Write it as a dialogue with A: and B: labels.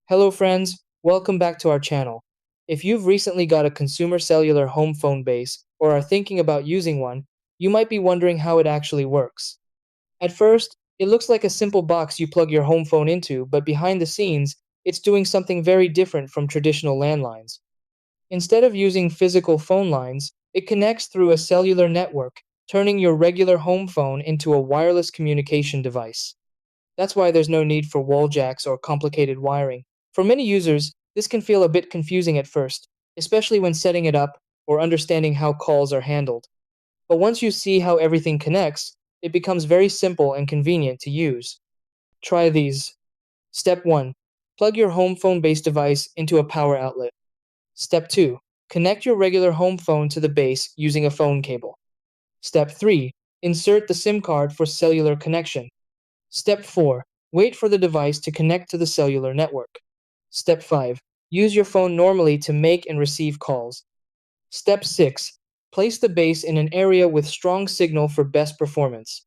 A: Hello friends, welcome back to our channel. If you've recently got a consumer cellular home phone base or are thinking about using one, you might be wondering how it actually works. At first, it looks like a simple box you plug your home phone into, but behind the scenes, it's doing something very different from traditional landlines. Instead of using physical phone lines, it connects through a cellular network, turning your regular home phone into a wireless communication device. That's why there's no need for wall jacks or complicated wiring. For many users, this can feel a bit confusing at first, especially when setting it up or understanding how calls are handled. But once you see how everything connects, it becomes very simple and convenient to use. Try these. Step 1. Plug your home phone base device into a power outlet. Step 2. Connect your regular home phone to the base using a phone cable. Step 3. Insert the SIM card for cellular connection. Step 4. Wait for the device to connect to the cellular network. Step 5. Use your phone normally to make and receive calls. Step 6. Place the base in an area with strong signal for best performance.